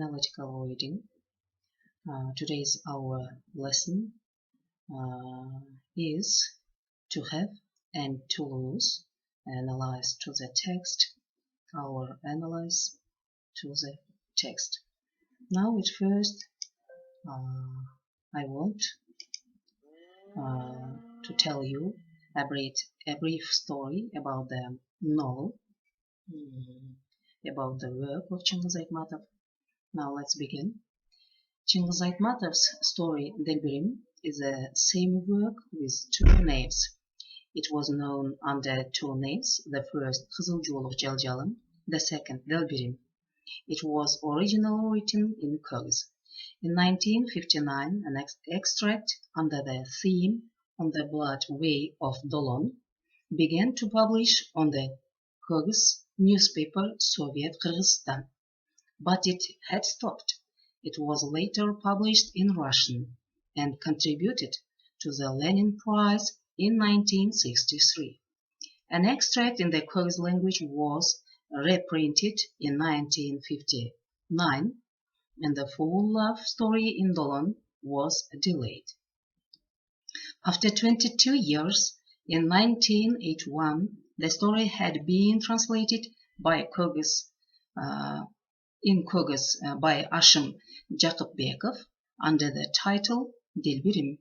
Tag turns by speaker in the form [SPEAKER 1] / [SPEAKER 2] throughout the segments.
[SPEAKER 1] analytical reading. Today's our lesson is to have and to lose. Analyze to the text. Our analyze to the text. Now at first I want to tell you a brief story about the novel, about the work of Chyngyz Aitmatov. Now let's begin. Chyngyz Aitmatov's story Delbirim is the same work with two names. It was known under two names, the first Kızılcıoğlu Jaljalım, the second Delbirim. It was originally written in Kyrgyz. In 1959, an extract under the theme On the Blood Way of Dolon began to publish on the Kyrgyz newspaper Soviet Kyrgyzstan, but it had stopped. It was later published in Russian and contributed to the Lenin Prize in 1963. An extract in the Kyrgyz language was reprinted in 1959, and the full love story in Dolon was delayed. After 22 years, in 1981, the story had been translated by in Kyrgyz by Ashim Jakubbekov under the title Delbirim.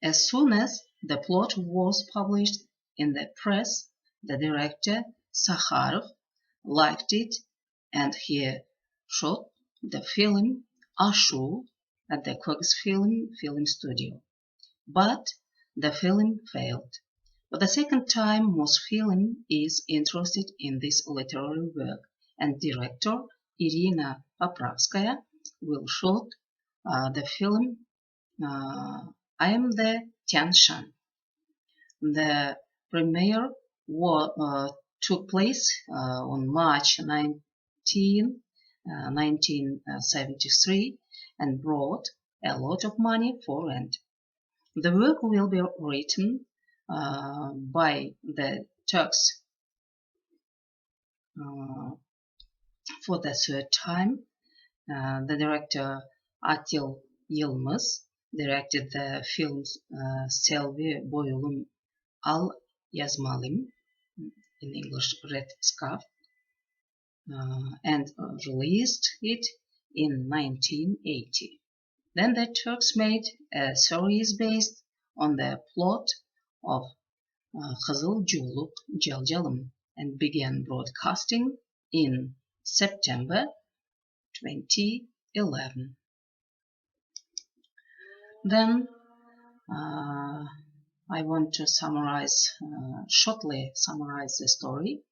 [SPEAKER 1] As soon as the plot was published in the press, the director Sakharov liked it and he shot the film Ashu at the Kyrgyz film studio. But the film failed. For the second time, Mosfilm is interested in this literary work, and director Irina Popravskaya will shoot the film I Am the Tian Shan. The premiere took place on March 19, 1973 and brought a lot of money for rent. The work will be written by the Turks for the third time. The director Atil Yilmaz directed the films Selvi Boyulum Al Yazmalim, in English Red Scarf, and released it in 1980. Then the Turks made a series based on the plot of Kızılcıoğlu Jaljalım and began broadcasting in September 2011. Then I want to shortly summarize the story.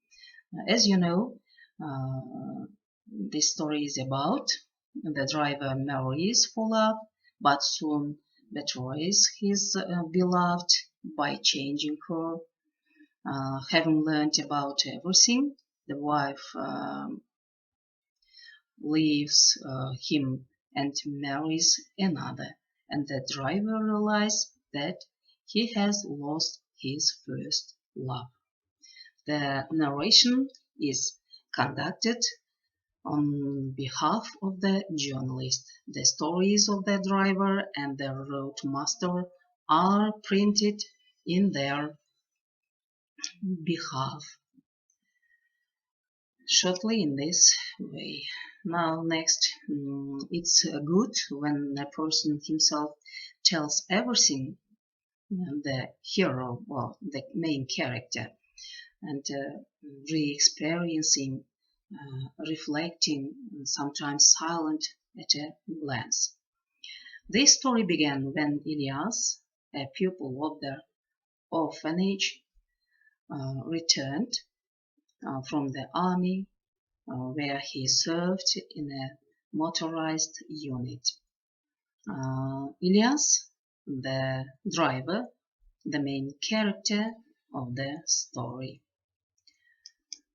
[SPEAKER 1] As you know, this story is about the driver marries for love, but soon betrays his beloved by changing her. Having learned about everything, the wife leaves him and marries another, and the driver realizes that he has lost his first love. The narration is conducted on behalf of the journalist. The stories of the driver and the roadmaster are printed in their behalf. Shortly in this way. Now next, it's good when a person himself tells everything, the hero, well, the main character, and re-experiencing, reflecting, sometimes silent at a glance. This story began when Ilyas, a pupil of the orphanage, returned from the army where he served in a motorized unit. Ilyas, the driver, the main character of the story.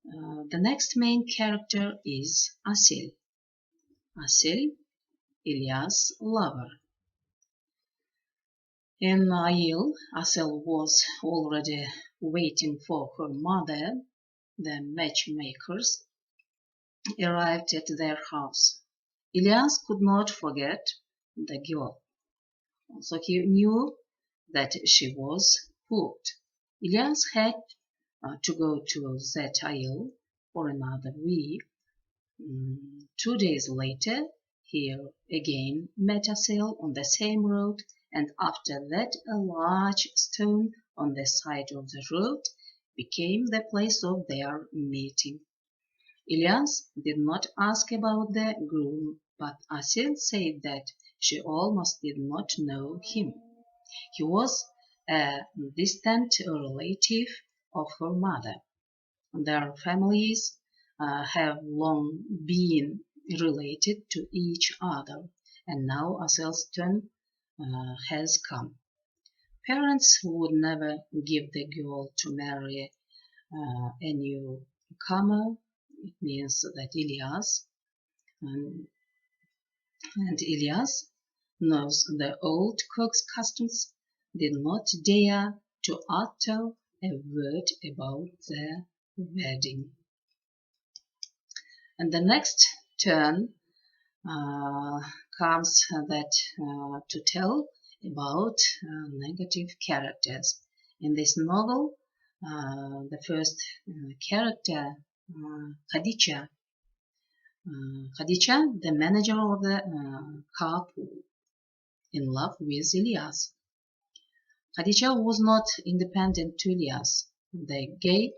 [SPEAKER 1] The next main character is Asil. Asil, Ilyas' lover. In Ail, Asil was already waiting for her mother. The matchmakers arrived at their house. Ilyas could not forget the girl. Also, he knew that she was hooked. Ilyas had to go to that isle for another week. 2 days later, he again met Asil on the same road, and after that a large stone on the side of the road became the place of their meeting. Ilyas did not ask about the groom, but Asil said that she almost did not know him. He was a distant relative of her mother. Their families have long been related to each other, and now Asil's turn has come. Parents would never give the girl to marry a newcomer. It means that Ilyas and Ilyas knows the old cook's customs, did not dare to utter a word about their wedding. And the next turn comes to tell about negative characters. In this novel, the first character, Khadija, the manager of the carpool, in love with Ilyas. Khadija was not independent to Ilyas. They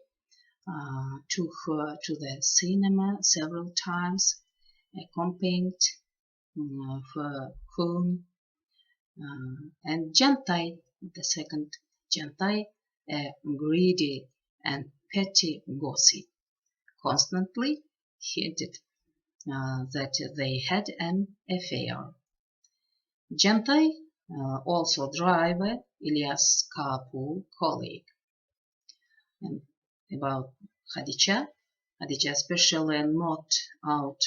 [SPEAKER 1] took her to the cinema several times, accompanied her home, and Jantai, the second Jantai, a greedy and petty gossip, constantly hinted that they had an affair. Jantai, also driver, Ilyas' carpool colleague. And about Khadija especially knocked out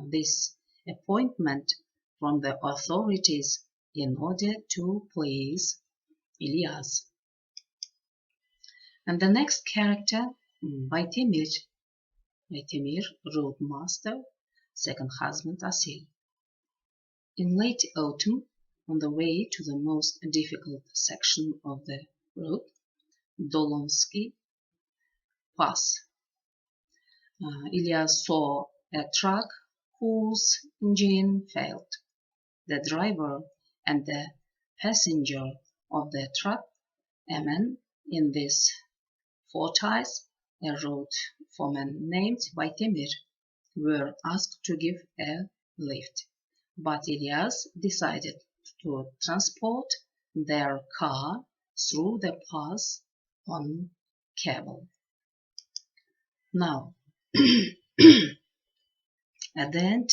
[SPEAKER 1] this appointment from the authorities in order to please Ilyas. And the next character, Baytemir, roadmaster, second husband Asil. In late autumn, on the way to the most difficult section of the road, Dolonsky Pass, Ilyas saw a truck whose engine failed. The driver and the passenger of the truck, a man in this forties, a road foreman named Baytemir, were asked to give a lift. But Ilyas decided to transport their car through the pass on cable. Now, at the end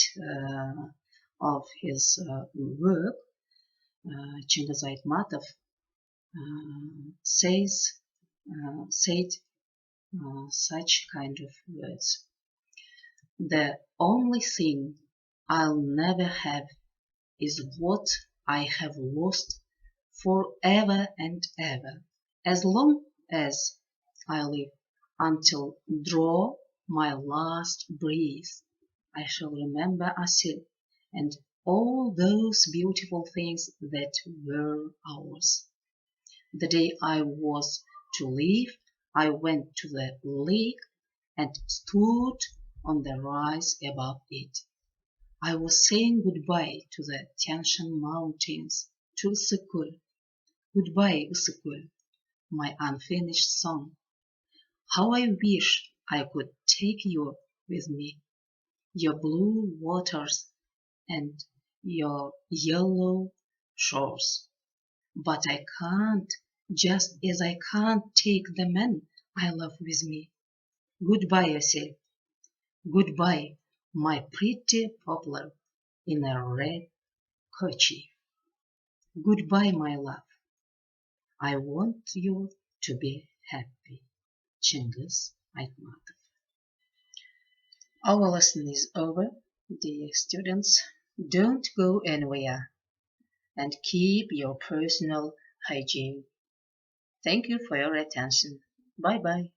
[SPEAKER 1] of his work, Chyngyz Aitmatov said such kind of words. The only thing I'll never have is what I have lost forever and ever. As long as I live until draw my last breath, I shall remember Asil and all those beautiful things that were ours. The day I was to leave, I went to the lake and stood on the rise above it. I was saying goodbye to the Tianshan mountains, to Sukul. Goodbye, Sukul, my unfinished song. How I wish I could take you with me, your blue waters and your yellow shores. But I can't, just as I can't take the man I love with me. Goodbye, Asil. Goodbye, my pretty poplar in a red kerchief. Goodbye, my love. I want you to be happy. Chyngyz Aitmatov. Our lesson is over, dear students. Don't go anywhere and keep your personal hygiene. Thank you for your attention. Bye bye.